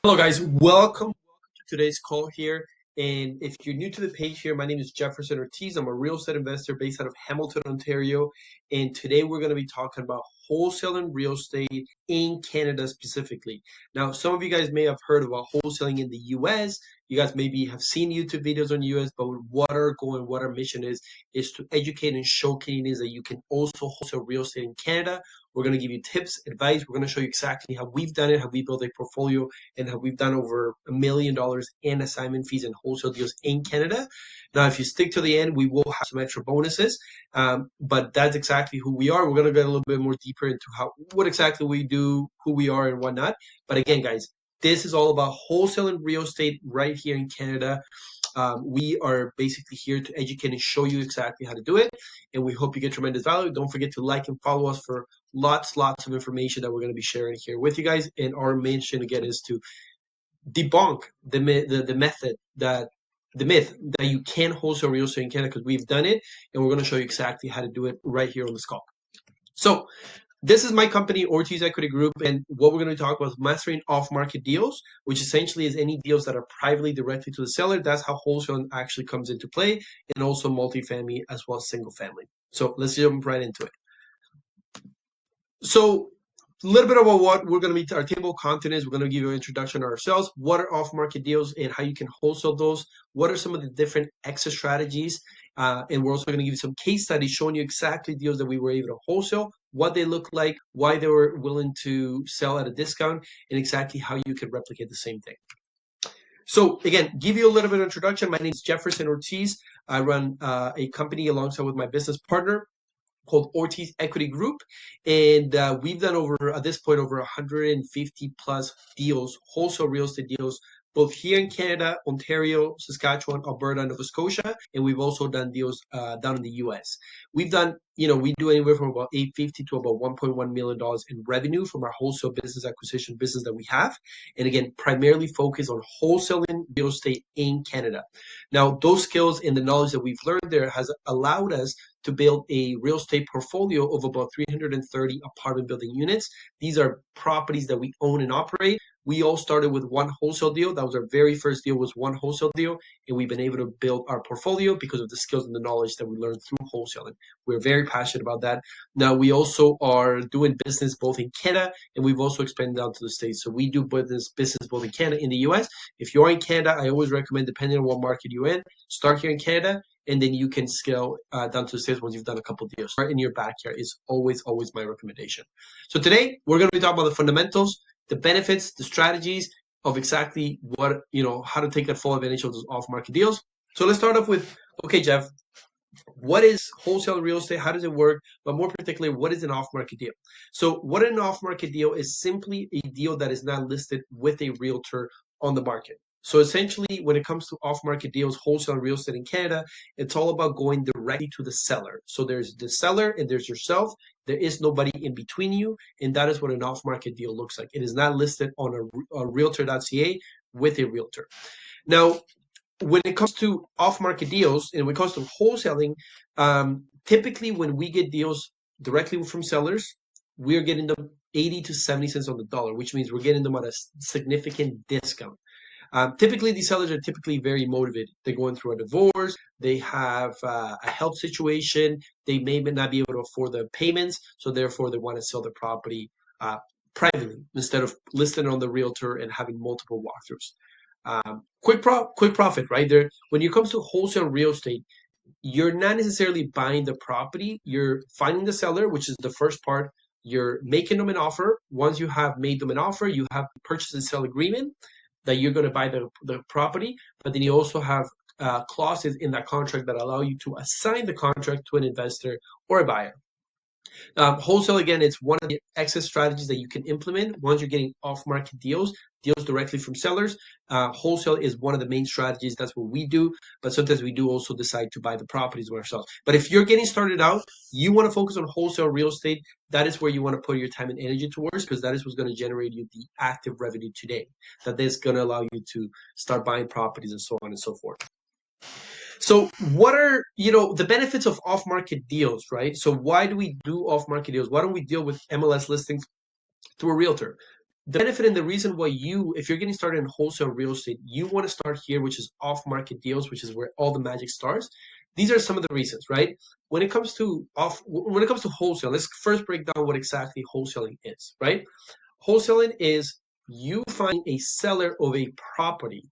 Hello, guys. Welcome to today's call here. And if you're new to the page here, my name is Jefferson Ortiz. I'm a real estate investor based out of Hamilton, Ontario. And today we're going to be talking about wholesaling real estate in Canada specifically. Now, some of you guys may have heard about wholesaling in the US. You guys maybe have seen YouTube videos on US, but what our mission is to educate and show Canadians that you can also wholesale real estate in Canada. We're going to give you tips, advice. We're going to show you exactly how we've done it, how we built a portfolio, and how we've done over $1 million in assignment fees and wholesale deals in Canada. Now, if you stick to the end, we will have some extra bonuses, but that's exactly who we are. We're going to get a little bit more deeper into what exactly we do, who we are, and whatnot. But again, guys, this is all about wholesaling real estate right here in Canada. We are basically here to educate and show you exactly how to do it, and we hope you get tremendous value. Don't forget to like and follow us for lots of information that we're going to be sharing here with you guys. And our mission again is to debunk the myth that you can wholesale real estate in Canada, because we've done it, and we're going to show you exactly how to do it right here on this call. So this is my company, Ortiz Equity Group, and what we're going to talk about is mastering off-market deals, which essentially is any deals that are privately directly to the seller. That's how wholesale actually comes into play, and also multifamily as well as single family. So let's jump right into it. So a little bit about what we're going to be, our table of content is. We're going to give you an introduction to ourselves, what are off-market deals and how you can wholesale those, what are some of the different exit strategies, and we're also going to give you some case studies showing you exactly deals that we were able to wholesale, what they look like, why they were willing to sell at a discount, and exactly how you can replicate the same thing. So again, give you a little bit of introduction. My name is Jefferson Ortiz. I run a company alongside with my business partner called Ortiz Equity Group, and we've done at this point over 150 plus deals, wholesale real estate deals, both here in Canada, Ontario, Saskatchewan, Alberta, Nova Scotia, and we've also done deals down in the US. We've done, we do anywhere from about 850 to about $1.1 million in revenue from our wholesale business acquisition business that we have, and again, primarily focused on wholesaling real estate in Canada. Now, those skills and the knowledge that we've learned there has allowed us to build a real estate portfolio of about 330 apartment building units. These are properties that we own and operate. We all started with one wholesale deal. That was our very first deal, was one wholesale deal, and we've been able to build our portfolio because of the skills and the knowledge that we learned through wholesaling. We're very passionate about that. Now, we also are doing business both in Canada, and we've also expanded down to the States. So we do business both in Canada and the US. If you're in Canada, I always recommend, depending on what market you're in, start here in Canada, and then you can scale down to the States once you've done a couple of deals. Start in your backyard is always my recommendation. So today we're going to be talking about the fundamentals, the benefits, the strategies of exactly what, how to take that full advantage of those off-market deals. So let's start off with, okay, Jeff, what is wholesale real estate? How does it work? But more particularly, what is an off-market deal? So what an off-market deal is simply a deal that is not listed with a realtor on the market. So essentially, when it comes to off-market deals, wholesale real estate in Canada, it's all about going directly to the seller. So there's the seller and there's yourself. There is nobody in between you, and that is what an off-market deal looks like. It is not listed on a realtor.ca with a realtor. Now, when it comes to off-market deals and when it comes to wholesaling, typically when we get deals directly from sellers, we're getting them 80 to 70 cents on the dollar, which means we're getting them at a significant discount. Typically, these sellers are typically very motivated. They're going through a divorce. They have a health situation. They may not be able to afford the payments, so therefore they want to sell their property privately instead of listing it on the realtor and having multiple walkthroughs. Quick profit, right there. When it comes to wholesale real estate, you're not necessarily buying the property. You're finding the seller, which is the first part. You're making them an offer. Once you have made them an offer, you have the purchase and sell agreement that you're going to buy the property. But then you also have clauses in that contract that allow you to assign the contract to an investor or a buyer. Wholesale, again, it's one of the exit strategies that you can implement once you're getting off-market deals directly from sellers. Wholesale is one of the main strategies. That's what we do. But sometimes we do also decide to buy the properties ourselves. But if you're getting started out, you want to focus on wholesale real estate. That is where you want to put your time and energy towards, because that is what's going to generate you the active revenue today. That is going to allow you to start buying properties and so on and so forth. So what are, the benefits of off-market deals, right? So why do we do off-market deals? Why don't we deal with MLS listings through a realtor? The benefit and the reason why if you're getting started in wholesale real estate, you want to start here, which is off-market deals, which is where all the magic starts. These are some of the reasons, right? When it comes to wholesale, let's first break down what exactly wholesaling is, right? Wholesaling is you find a seller of a property,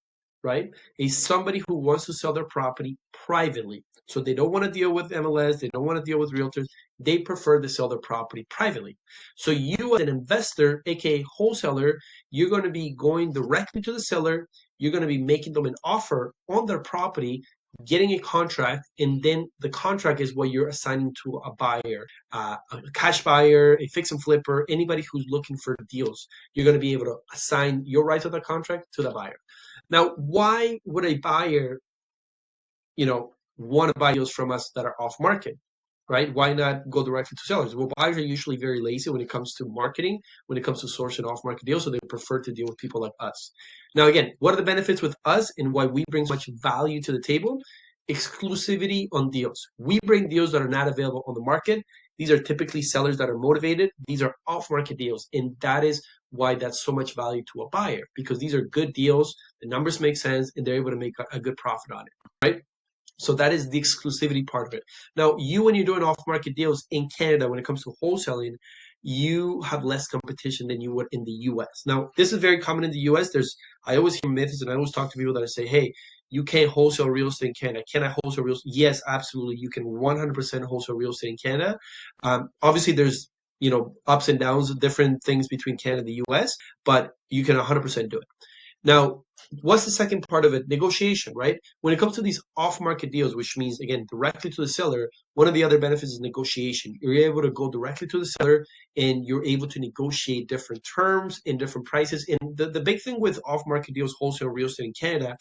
right? Somebody who wants to sell their property privately. So they don't want to deal with MLS, they don't want to deal with realtors. They prefer to sell their property privately. So you as an investor, aka wholesaler, you're going to be going directly to the seller. You're going to be making them an offer on their property, getting a contract, and then the contract is what you're assigning to a buyer, a cash buyer, a fix and flipper, anybody who's looking for deals. You're going to be able to assign your rights of the contract to the buyer. Now, why would a buyer, want to buy deals from us that are off market? Right? Why not go directly to sellers? Well, buyers are usually very lazy when it comes to marketing, when it comes to sourcing off-market deals, so they prefer to deal with people like us. Now, again, what are the benefits with us and why we bring so much value to the table? Exclusivity on deals. We bring deals that are not available on the market. These are typically sellers that are motivated. These are off-market deals, and that is why that's so much value to a buyer, because these are good deals, the numbers make sense, and they're able to make a good profit on it, right? So that is the exclusivity part of it. Now, when you're doing off-market deals in Canada, when it comes to wholesaling, you have less competition than you would in the US. Now, this is very common in the US. I always hear myths, and I always talk to people that say, hey, you can't wholesale real estate in Canada. Can I wholesale real estate? Yes, absolutely. You can 100% wholesale real estate in Canada. Obviously, there's ups and downs, different things between Canada and the US, but you can 100% do it. Now, what's the second part of it? Negotiation, right? When it comes to these off-market deals, which means, again, directly to the seller, one of the other benefits is negotiation. You're able to go directly to the seller and you're able to negotiate different terms and different prices. And the big thing with off-market deals, wholesale real estate in Canada,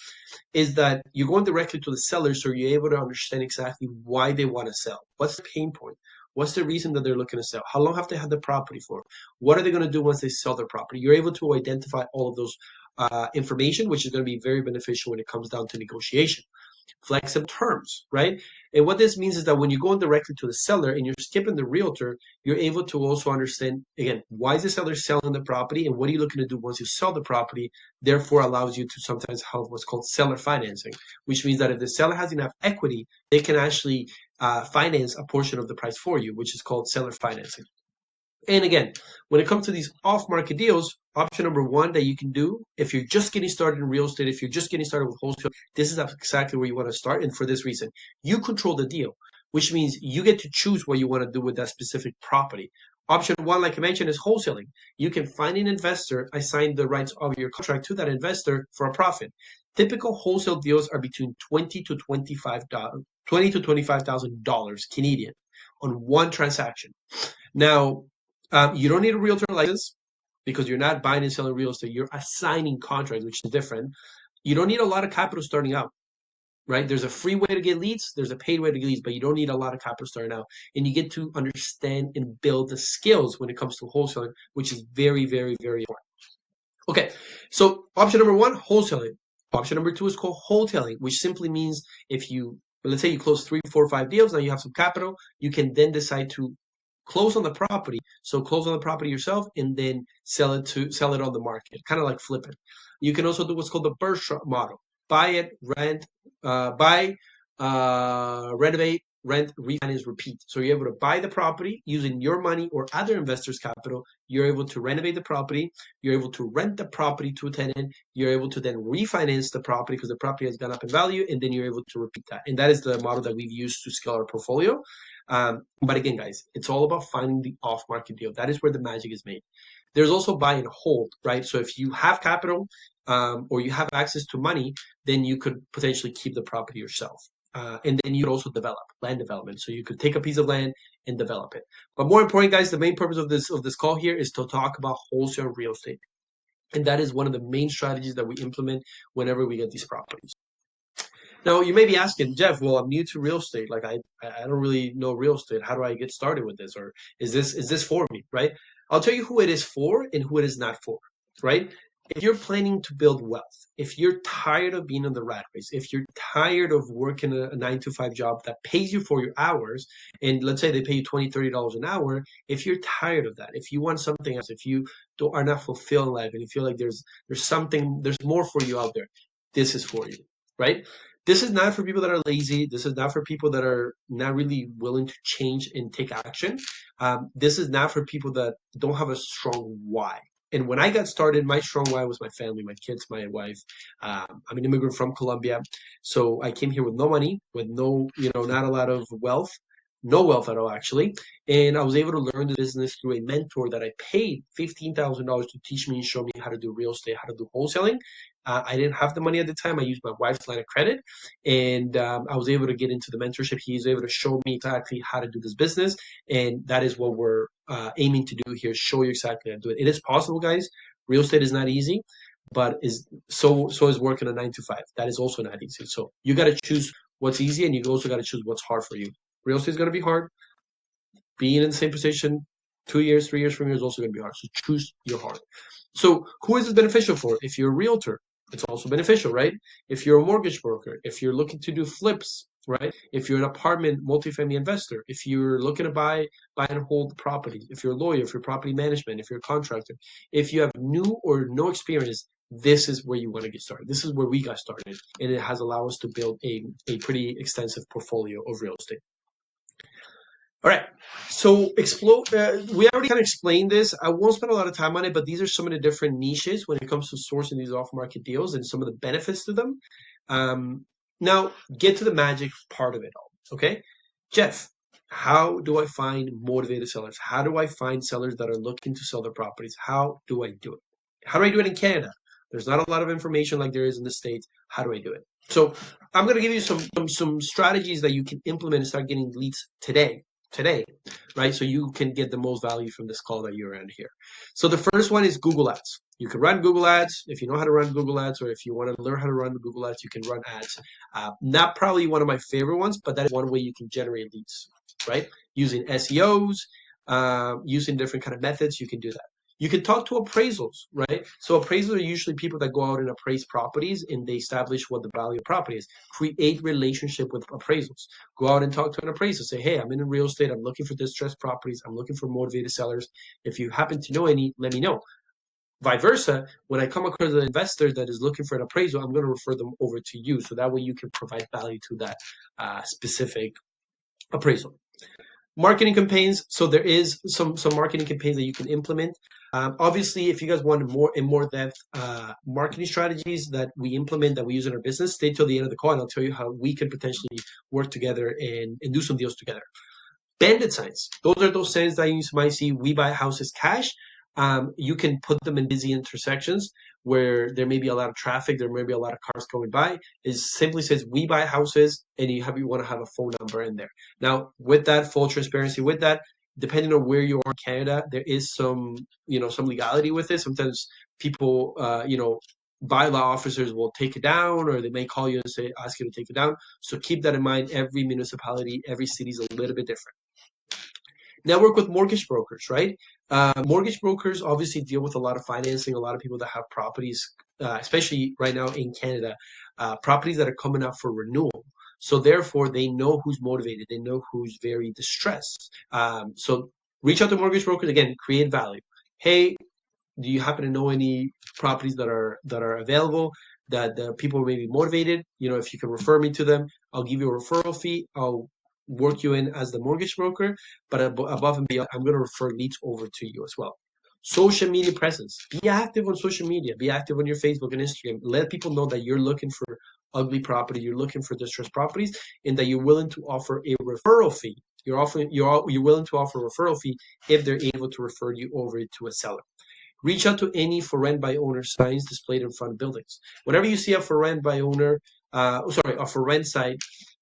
is that you're going directly to the seller, so you're able to understand exactly why they want to sell. What's the pain point? What's the reason that they're looking to sell? How long have they had the property for? What are they going to do once they sell their property? You're able to identify all of those information, which is going to be very beneficial when it comes down to negotiation. Flexible terms, right? And what this means is that when you go directly to the seller and you're skipping the realtor, you're able to also understand, again, why is the seller selling the property and what are you looking to do once you sell the property? Therefore, allows you to sometimes have what's called seller financing, which means that if the seller has enough equity, they can actually finance a portion of the price for you, which is called seller financing. And again, when it comes to these off-market deals, option number one that you can do if you're just getting started in real estate, if you're just getting started with wholesale, this is exactly where you want to start. And for this reason, you control the deal, which means you get to choose what you want to do with that specific property. Option one, like I mentioned, is wholesaling. You can find an investor, assign the rights of your contract to that investor for a profit. Typical wholesale deals are between $20 to $25,000 Canadian on one transaction. Now, you don't need a realtor license because you're not buying and selling real estate. You're assigning contracts, which is different. You don't need a lot of capital starting out, right? There's a free way to get leads. There's a paid way to get leads, but you don't need a lot of capital starting out. And you get to understand and build the skills when it comes to wholesaling, which is very, very, very important. Okay, so option number one, wholesaling. Option number two is called wholesaling, which simply means let's say you close 3, 4, 5 deals, now you have some capital, you can then decide to close on the property. So close on the property yourself and then sell it on the market, kind of like flip it. You can also do what's called the BRRRR model: buy it, rent, renovate, rent, refinance, repeat. So you're able to buy the property using your money or other investors' capital. You're able to renovate the property. You're able to rent the property to a tenant. You're able to then refinance the property because the property has gone up in value, and then you're able to repeat that. And that is the model that we've used to scale our portfolio. But again, guys, it's all about finding the off-market deal. That is where the magic is made. There's also buy and hold, right? So if you have capital or you have access to money, then you could potentially keep the property yourself. And then you'd also develop land development. So you could take a piece of land and develop it. But more important, guys, the main purpose of this call here is to talk about wholesale real estate. And that is one of the main strategies that we implement whenever we get these properties. Now, you may be asking, Jeff, well, I'm new to real estate. Like I don't really know real estate. How do I get started with this? Or is this for me, right? I'll tell you who it is for and who it is not for, right? if you're planning to build wealth, if you're tired of being in the rat race, if you're tired of working a 9 to 5 job that pays you for your hours, and let's say they pay you $20, $30 an hour, if you're tired of that, if you want something else, if you are not fulfilled in life and you feel like there's more for you out there, this is for you, right? This is not for people that are lazy. This is not for people that are not really willing to change and take action. This is not for people that don't have a strong why. And when I got started, my strong why was my family, my kids, my wife. I'm an immigrant from Colombia, so I came here with no money, with no, not a lot of wealth, no wealth at all, actually. And I was able to learn the business through a mentor that I paid $15,000 to teach me and show me how to do real estate, how to do wholesaling. I didn't have the money at the time. I used my wife's line of credit, and I was able to get into the mentorship. He was able to show me exactly how to do this business, and that is what we're aiming to do here: show you exactly how to do it. It is possible, guys. Real estate is not easy, but so is working a 9 to 5. That is also not easy. So you got to choose what's easy, and you also got to choose what's hard for you. Real estate is going to be hard. Being in the same position 2 years, 3 years from here is also going to be hard. So choose your hard. So who is this beneficial for? If you're a realtor, it's also beneficial, right? If you're a mortgage broker, if you're looking to do flips, right? If you're an apartment multifamily investor, if you're looking to buy and hold property, if you're a lawyer, if you're property management, if you're a contractor, if you have new or no experience, this is where you want to get started. This is where we got started, and it has allowed us to build a pretty extensive portfolio of real estate. All right. So explore. We already kind of explained this. I won't spend a lot of time on it, but these are some of the different niches when it comes to sourcing these off-market deals and some of the benefits to them. Now, get to the magic part of it all. Okay, Jeff, how do I find motivated sellers? How do I find sellers that are looking to sell their properties? How do I do it? How do I do it in Canada? There's not a lot of information like there is in the States. How do I do it? So I'm going to give you some strategies that you can implement and start getting leads today, right? So you can get the most value from this call that you're in here. So the first one is Google Ads. You can run Google Ads if you know how to run Google Ads, or if you want to learn how to run Google Ads, you can run ads. Not probably one of my favorite ones, but that is one way you can generate leads, right? Using SEOs, using different kind of methods, you can do that. You can talk to appraisals, right? So appraisals are usually people that go out and appraise properties, and they establish what the value of property is. Create relationship with appraisals. Go out and talk to an appraiser. Say, hey, I'm in real estate. I'm looking for distressed properties. I'm looking for motivated sellers. If you happen to know any, let me know. Vice versa, when I come across an investor that is looking for an appraisal, I'm going to refer them over to you. So that way you can provide value to that specific appraisal. Marketing campaigns. So there is some marketing campaigns that you can implement. Obviously, if you guys want more depth marketing strategies that we implement, that we use in our business, stay till the end of the call, and I'll tell you how we could potentially work together and do some deals together. Bandit signs. Those are those signs that you might see. We buy houses cash. You can put them in busy intersections where there may be a lot of traffic, there may be a lot of cars going by. It simply says we buy houses, and you want to have a phone number in there. Now, with that, full transparency with that, depending on where you are in Canada, there is some legality with it. Sometimes people, bylaw officers will take it down, or they may call you and ask you to take it down. So keep that in mind. Every municipality, every city is a little bit different. Network with mortgage brokers, right? Mortgage brokers obviously deal with a lot of financing, a lot of people that have properties, especially right now in Canada, properties that are coming up for renewal. So therefore, they know who's motivated. They know who's very distressed. So reach out to mortgage brokers. Again, create value. Hey, do you happen to know any properties that are available that the people may be motivated? If you can refer me to them, I'll give you a referral fee. I'll work you in as the mortgage broker, but above and beyond, I'm going to refer leads over to you as well. Social media presence. Be active on social media. Be active on your Facebook and Instagram. Let people know that you're looking for ugly property, you're looking for distressed properties, and that you're willing to offer a referral fee. You're willing to offer a referral fee if they're able to refer you over to a seller. Reach out to any for rent by owner signs displayed in front of buildings. Whenever you see a for rent by owner, a for rent sign,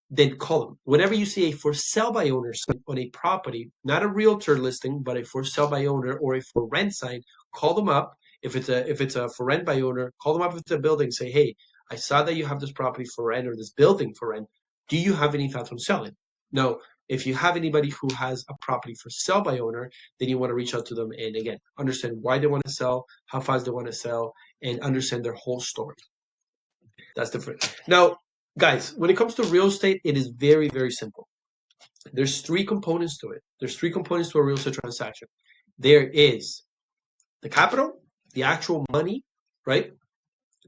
then call them. Whenever you see a for sale by owner sign on a property, not a realtor listing, but a for sale by owner or a for rent sign, call them up. If it's a for rent by owner, call them up at the building. Say, hey, I saw that you have this property for rent or this building for rent. Do you have any thoughts on selling? Now, If you have anybody who has a property for sale by owner, then you want to reach out to them and again, understand why they want to sell, how fast they want to sell, and understand their whole story. That's different. Now, guys, when it comes to real estate, it is very, very simple. There's three components to it. There's three components to a real estate transaction. There is the capital, the actual money, right?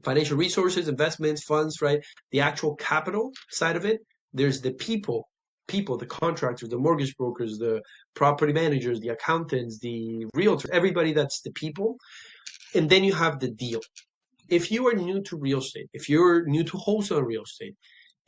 Financial resources, investments, funds, right? The actual capital side of it. There's the people, the contractors, the mortgage brokers, the property managers, the accountants, the realtors, everybody that's the people. And then you have the deal. If you are new to real estate, if you're new to wholesale real estate,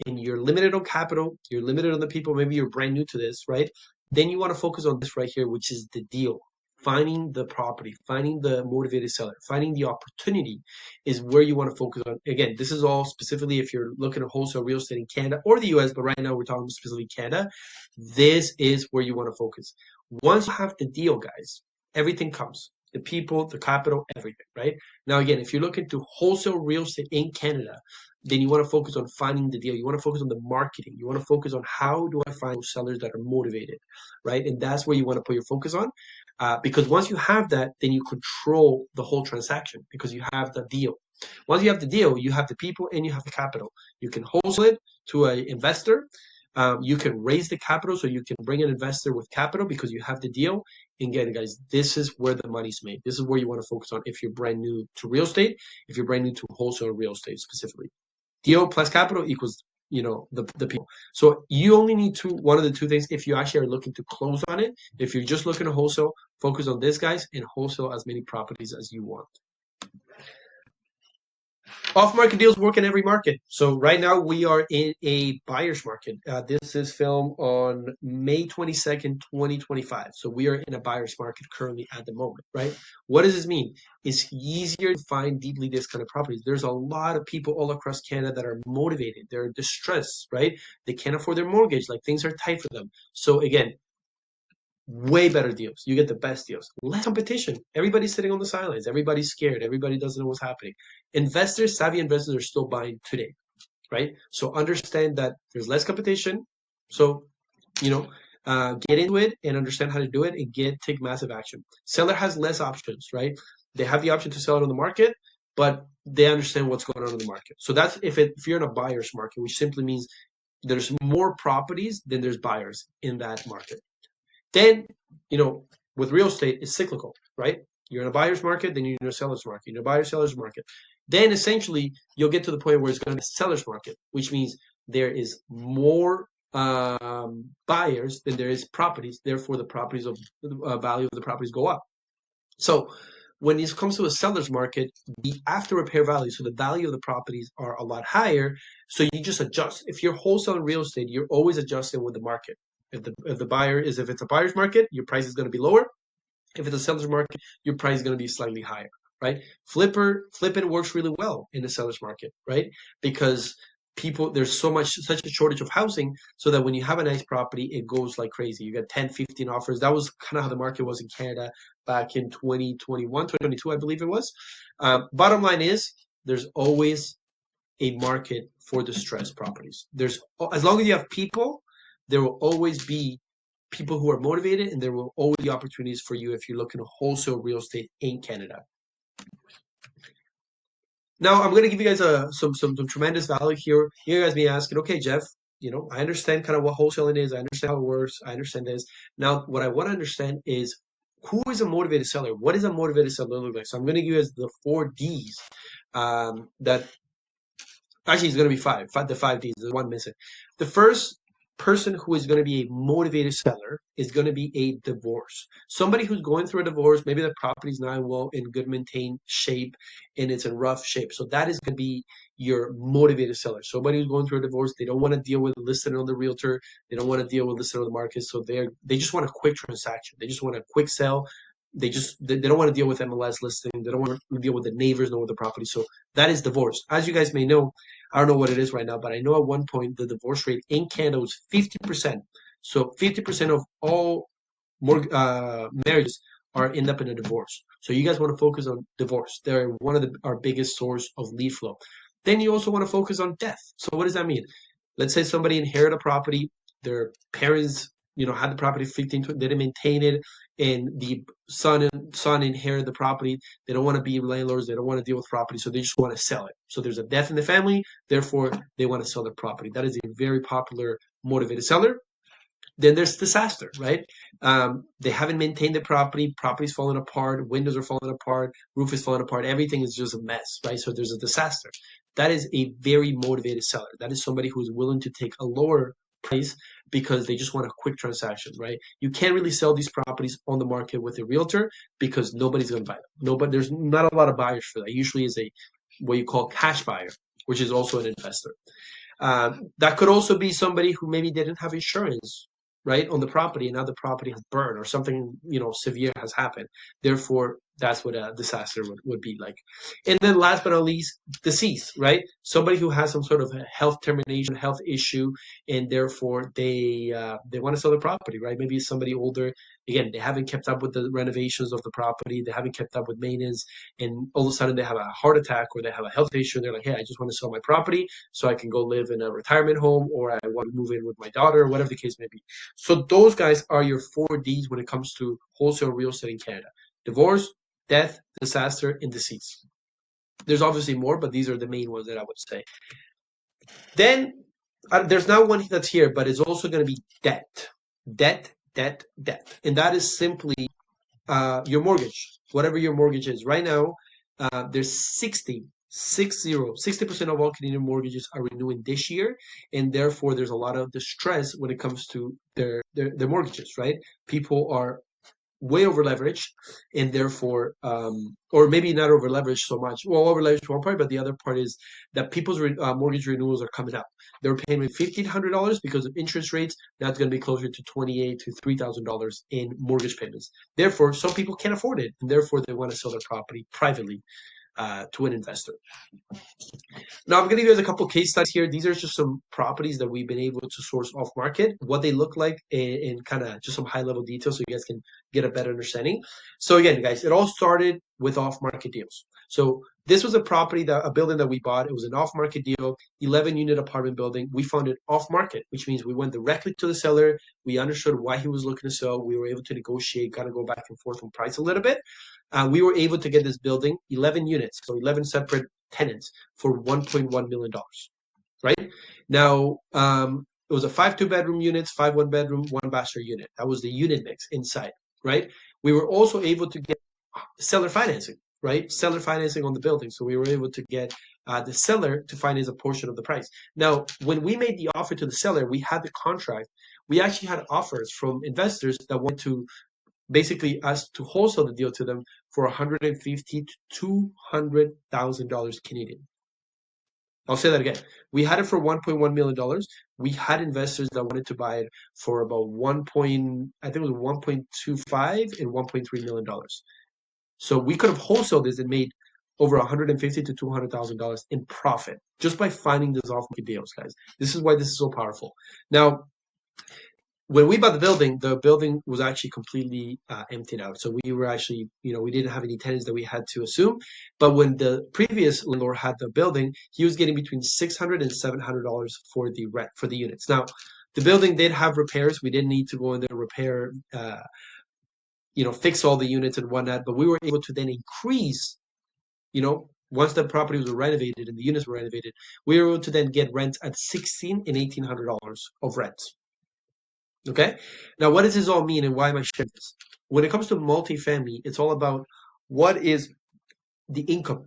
and you're limited on capital, you're limited on the people, maybe you're brand new to this, right? Then you want to focus on this right here, which is the deal. Finding the property, finding the motivated seller, finding the opportunity is where you want to focus on. Again, this is all specifically if you're looking at wholesale real estate in Canada or the US, but right now we're talking specifically Canada. This is where you want to focus. Once you have the deal, guys, everything comes. The people, the capital, everything, right? Now, again, if you're looking to wholesale real estate in Canada, then you want to focus on finding the deal. You want to focus on the marketing. You want to focus on how do I find those sellers that are motivated, right? And that's where you want to put your focus on. Because once you have that, then you control the whole transaction because you have the deal. Once you have the deal, you have the people and you have the capital. You can wholesale it to an investor. You can raise the capital so you can bring an investor with capital because you have the deal. And again, guys, this is where the money's made. This is where you want to focus on if you're brand new to real estate, if you're brand new to wholesale real estate specifically. Deal plus capital equals, the people. So you only need one of the two things if you actually are looking to close on it. If you're just looking to wholesale, focus on this, guys, and wholesale as many properties as you want. Off-market deals work in every market. So right now we are in a buyer's market. This is filmed on May 22nd, 2025. So we are in a buyer's market currently at the moment, right? What does this mean? It's easier to find deeply discounted properties. There's a lot of people all across Canada that are motivated. They're distressed, right? They can't afford their mortgage. Like things are tight for them. So again, way better deals. You get the best deals. Less competition. Everybody's sitting on the sidelines. Everybody's scared. Everybody doesn't know what's happening. Savvy investors are still buying today, right? So understand that there's less competition. So, get into it and understand how to do it and take massive action. Seller has less options, right? They have the option to sell it on the market, but they understand what's going on in the market. So that's if you're in a buyer's market, which simply means there's more properties than there's buyers in that market. Then, with real estate, it's cyclical, right? You're in a buyer's market, then you're in a seller's market. You're in a seller's market. Then essentially, you'll get to the point where it's going to be a seller's market, which means there is more buyers than there is properties. Therefore, the properties of value of the properties go up. So when it comes to a seller's market, the after repair value, so the value of the properties are a lot higher. So you just adjust. If you're wholesaling real estate, you're always adjusting with the market. If it's a buyer's market, your price is going to be lower. If it's a seller's market, your price is going to be slightly higher, right? Flipping works really well in the seller's market, right? Because there's such a shortage of housing, so that when you have a nice property, it goes like crazy. You get 10, 15 offers. That was kind of how the market was in Canada back in 2021, 2022, I believe it was. Bottom line is, there's always a market for distressed properties. As long as you have people, there will always be people who are motivated, and there will always be opportunities for you if you're looking to wholesale real estate in Canada. Now, I'm going to give you guys some tremendous value here. You guys be asking, okay, Jeff, I understand kind of what wholesaling is. I understand how it works. I understand this. Now, what I want to understand is, who is a motivated seller? What is a motivated seller look like? So I'm going to give you guys the 4 Ds that actually it's going to be the 5 Ds. There's one missing. The first person who is going to be a motivated seller is going to be a divorce. Somebody who's going through a divorce, maybe the property's not in good maintained shape and it's in rough shape. So that is going to be your motivated seller. Somebody who's going through a divorce, they don't want to deal with listing on the realtor. They don't want to deal with listing on the market. So they just want a quick transaction. They just want a quick sell. They don't want to deal with MLS listing. They don't want to deal with the neighbors, nor with the property. So that is divorce. As you guys may know, I don't know what it is right now, but I know at one point the divorce rate in Canada was 50%. So 50% of all marriages end up in a divorce. So you guys want to focus on divorce. They're one of our biggest source of lead flow. Then you also want to focus on death. So what does that mean? Let's say somebody inherited a property. Their parents had the property 15, they didn't maintain it, and the son inherited the property. They don't want to be landlords. They don't want to deal with property, so they just want to sell it. So there's a death in the family, therefore they want to sell their property. That is a very popular motivated seller. Then there's disaster, right? They haven't maintained the property. Property's falling apart. Windows are falling apart. Roof is falling apart. Everything is just a mess, right? So there's a disaster. That is a very motivated seller. That is somebody who's willing to take a lower price because they just want a quick transaction, right? You can't really sell these properties on the market with a realtor because nobody's going to buy them. Nobody, there's not a lot of buyers for that. Usually is a what you call cash buyer, which is also an investor. That could also be somebody who maybe didn't have insurance, right, on the property, and now the property has burned or something, severe has happened. Therefore, that's what a disaster would be like. And then last but not least, deceased, right? Somebody who has some sort of a health termination, health issue, and therefore they want to sell the property, right? Maybe somebody older. Again, they haven't kept up with the renovations of the property. They haven't kept up with maintenance, and all of a sudden they have a heart attack or they have a health issue. And they're like, hey, I just want to sell my property so I can go live in a retirement home, or I want to move in with my daughter, or whatever the case may be. So those guys are your 4 Ds when it comes to wholesale real estate in Canada: divorce, death, disaster, and decease. There's obviously more, but these are the main ones that I would say. Then there's not one that's here, but it's also going to be debt. Debt, debt, debt. And that is simply your mortgage, whatever your mortgage is. Right now, there's 60% of all Canadian mortgages are renewing this year, and therefore there's a lot of distress when it comes to their mortgages, right? People are way over leveraged, and therefore, or maybe not over leveraged so much. Well, over leveraged one part, but the other part is that people's mortgage renewals are coming up. They're paying $1,500 because of interest rates. That's going to be closer to $2,800 to $3,000 in mortgage payments. Therefore, some people can't afford it, and therefore they want to sell their property privately to an investor. Now, I'm going to give you guys a couple case studies here. These are just some properties that we've been able to source off market, what they look like, and kind of just some high level details so you guys can get a better understanding. So again, guys, it all started with off market deals. So this was a building that we bought. It was an off market deal, 11-unit apartment building. We found it off market, which means we went directly to the seller. We understood why he was looking to sell. We were able to negotiate, kind of go back and forth on price a little bit. We were able to get this building, 11 units, so 11 separate tenants for $1.1 million, right? Now, it was a 5 2-bedroom units, 5 1-bedroom, 1 bachelor unit. That was the unit mix inside, right? We were also able to get seller financing, right? Seller financing on the building. So we were able to get the seller to finance a portion of the price. Now, when we made the offer to the seller, we had the contract. We actually had offers from investors that wanted to basically us to wholesale the deal to them for $150,000 to $200,000 Canadian. I'll say that again. We had it for $1.1 million. We had investors that wanted to buy it for about I think it was 1.25 and $1.3 million. So we could have wholesaled this and made over $150,000 to $200,000 in profit just by finding these off-market deals, guys. This is why this is so powerful. Now, when we bought the building was actually completely emptied out. So we were actually, we didn't have any tenants that we had to assume. But when the previous landlord had the building, he was getting between $600 and $700 for the rent for the units. Now, the building did have repairs. We didn't need to go in there and repair, fix all the units and whatnot. But we were able to then increase, once the property was renovated and the units were renovated, we were able to then get rent at $1,600 and $1,800 of rent. Okay. Now, what does this all mean and why am I sharing this? When it comes to multifamily, it's all about what is the income.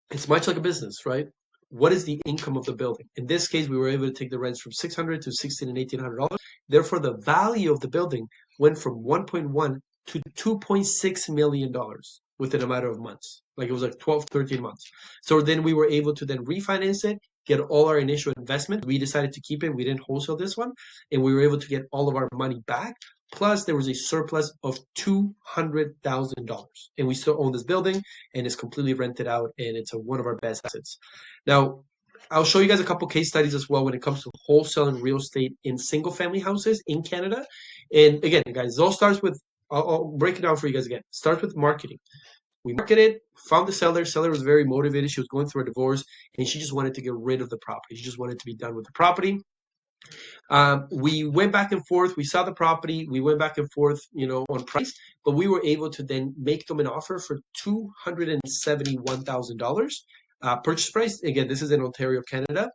It's much like a business, right? What is the income of the building? In this case, we were able to take the rents from $600 to $1,600 and $1,800. Therefore, the value of the building went from 1.1 to $2.6 million within a matter of months. Like it was like 12, 13 months. So then we were able to then refinance it, get all our initial investment. We decided to keep it. We didn't wholesale this one. And we were able to get all of our money back. Plus, there was a surplus of $200,000. And we still own this building and it's completely rented out. And it's one of our best assets. Now, I'll show you guys a couple case studies as well when it comes to wholesaling real estate in single family houses in Canada. And again, guys, it all starts with, I'll break it down for you guys again. It starts with marketing. We marketed, found the seller. Seller was very motivated. She was going through a divorce and she just wanted to get rid of the property. She just wanted to be done with the property. We went back and forth. We saw the property. We went back and forth, on price, but we were able to then make them an offer for $271,000 purchase price. Again, this is in Ontario, Canada.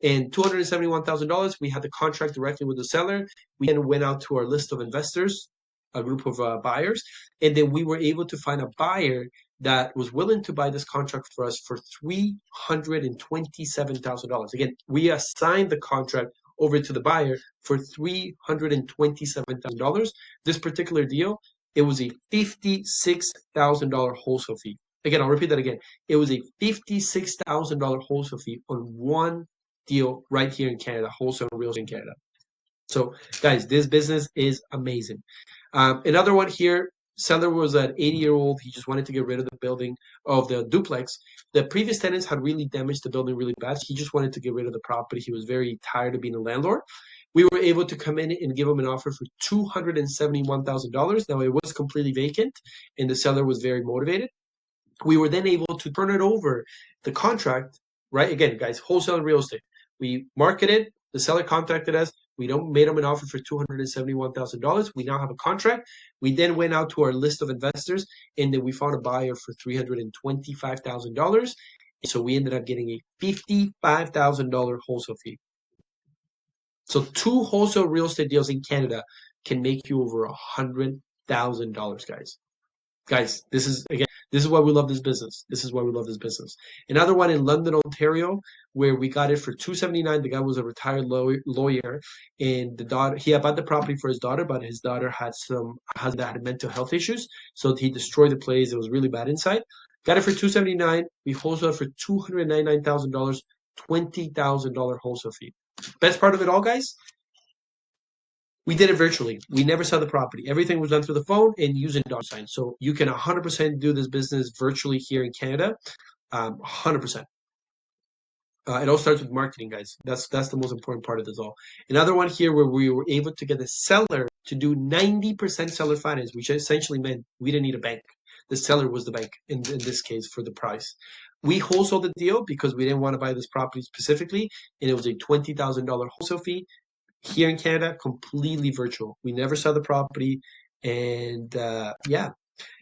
And $271,000, we had the contract directly with the seller. We then went out to our list of investors, a group of buyers, and then we were able to find a buyer that was willing to buy this contract for us for $327,000. Again, we assigned the contract over to the buyer for $327,000. This particular deal, it was a $56,000 wholesale fee. Again, I'll repeat that again. It was a $56,000 wholesale fee on one deal right here in Canada, wholesale real estate in Canada. So, guys, this business is amazing. Another one here, seller was an 80-year-old. He just wanted to get rid of the building, of the duplex. The previous tenants had really damaged the building really bad. He just wanted to get rid of the property. He was very tired of being a landlord. We were able to come in and give him an offer for $271,000. Now, it was completely vacant, and the seller was very motivated. We were then able to turn it over, the contract, right? Again, guys, wholesale real estate. We marketed, the seller contacted us. We made them an offer for $271,000. We now have a contract. We then went out to our list of investors, and then we found a buyer for $325,000. So we ended up getting a $55,000 wholesale fee. So 2 wholesale real estate deals in Canada can make you over $100,000, guys. Guys, this is why we love this business. This is why we love this business. Another one in London, Ontario, where we got it for $279,000. The guy was a retired lawyer, and he had bought the property for his daughter, but his daughter had mental health issues, so he destroyed the place. It was really bad inside. Got it for $279,000. We wholesaled for $299,000, $20,000 wholesale fee. Best part of it all, guys, we did it virtually. We never saw the property. Everything was done through the phone and using DocuSign. So you can 100% do this business virtually here in Canada. 100%. It all starts with marketing, guys. That's the most important part of this all. Another one here where we were able to get the seller to do 90% seller finance, which essentially meant we didn't need a bank. The seller was the bank in this case for the price. We wholesaled the deal because we didn't want to buy this property specifically, and it was a $20,000 wholesale fee. Here in Canada, completely virtual. We never saw the property, and yeah.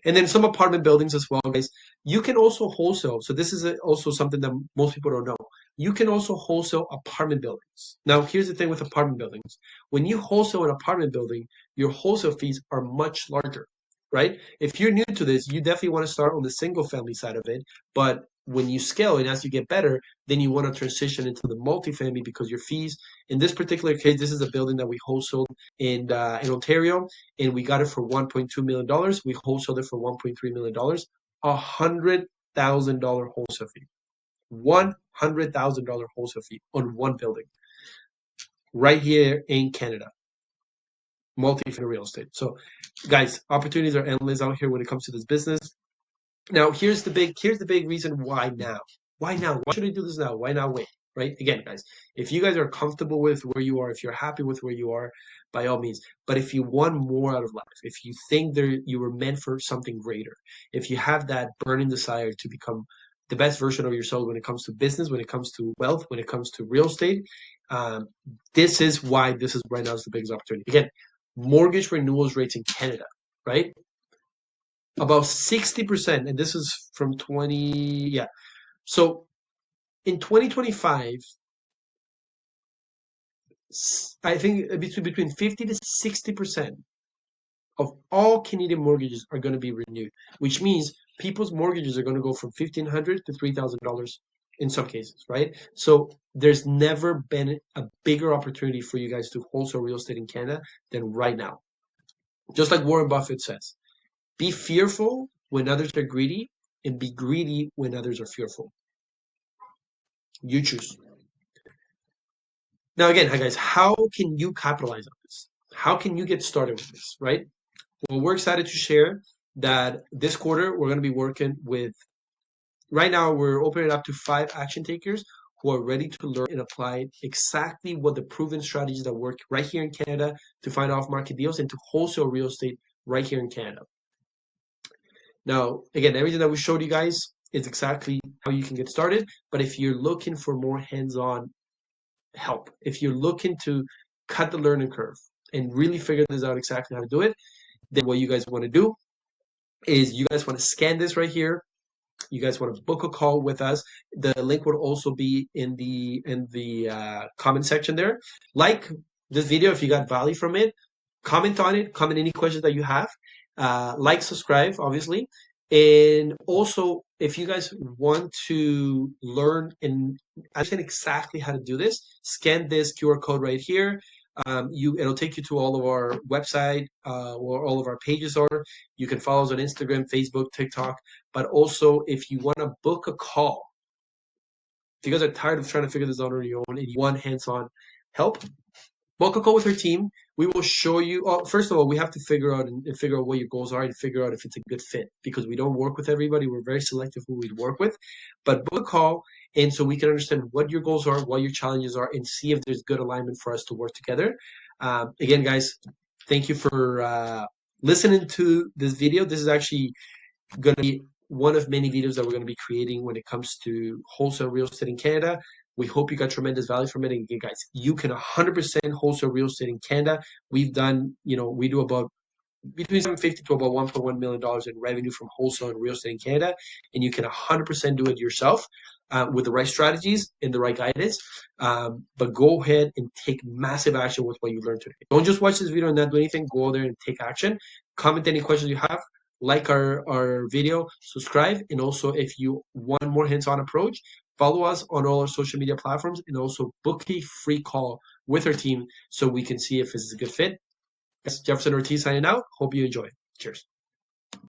And then some apartment buildings as well, guys. You can also wholesale. So this is also something that most people don't know. You can also wholesale apartment buildings. Now, here's the thing with apartment buildings. When you wholesale an apartment building, your wholesale fees are much larger, right? If you're new to this, you definitely want to start on the single family side of it. But when you scale and as you get better, then you want to transition into the multifamily because your fees, in this particular case, this is a building that we wholesaled in Ontario, and we got it for $1.2 million. We wholesaled it for $1.3 million. $100,000 wholesale fee. $100,000 wholesale fee on one building right here in Canada. Multi-family real estate. So, guys, opportunities are endless out here when it comes to this business. Now, here's the big reason why now. Why now? Why should I do this now? Why not wait? Right? Again, guys, if you guys are comfortable with where you are, if you're happy with where you are, by all means. But if you want more out of life, if you think you were meant for something greater, if you have that burning desire to become the best version of yourself when it comes to business, when it comes to wealth, when it comes to real estate, this is why this is right now is the biggest opportunity. Again, mortgage renewals rates in Canada, right? About 60%, and this is from 20, yeah. So in 2025, I think between 50 to 60% of all Canadian mortgages are going to be renewed, which means people's mortgages are going to go from $1,500 to $3,000 in some cases, right? So there's never been a bigger opportunity for you guys to wholesale real estate in Canada than right now. Just like Warren Buffett says, be fearful when others are greedy, and be greedy when others are fearful. You choose. Now, again, hi guys, how can you capitalize on this? How can you get started with this, right? Well, we're excited to share that this quarter we're going to be working with, right now we're opening it up to 5 action takers who are ready to learn and apply exactly what the proven strategies that work right here in Canada to find off-market deals and to wholesale real estate right here in Canada. Now, again, everything that we showed you guys is exactly how you can get started. But if you're looking for more hands-on help, if you're looking to cut the learning curve and really figure this out exactly how to do it, then what you guys want to do is you guys want to scan this right here. You guys want to book a call with us. The link will also be in the comment section there. Like this video if you got value from it. Comment on it. Comment any questions that you have. Like, subscribe, obviously. And also, if you guys want to learn and understand exactly how to do this, scan this QR code right here. It'll take you to all of our website, where all of our pages are. You can follow us on Instagram, Facebook, TikTok. But also, if you want to book a call, if you guys are tired of trying to figure this out on your own and you want hands-on help, book a call with our team. We will show you. First of all, we have to figure out what your goals are and figure out if it's a good fit, because we don't work with everybody. We're very selective who we work with. But book a call, and so we can understand what your goals are, what your challenges are, and see if there's good alignment for us to work together. Again, guys, thank you for listening to this video. This is actually going to be one of many videos that we're going to be creating when it comes to wholesale real estate in Canada. We hope you got tremendous value from it. And again, guys, you can 100% wholesale real estate in Canada. We've done, we do about between 750 to about $1.1 million in revenue from wholesale and real estate in Canada. And you can 100% do it yourself with the right strategies and the right guidance. But go ahead and take massive action with what you learned today. Don't just watch this video and not do anything. Go out there and take action. Comment any questions you have. Like our video, subscribe, and also if you want more hands-on approach, follow us on all our social media platforms, and also book a free call with our team so we can see if this is a good fit. Jefferson Ortiz signing out. Hope you enjoy. Cheers.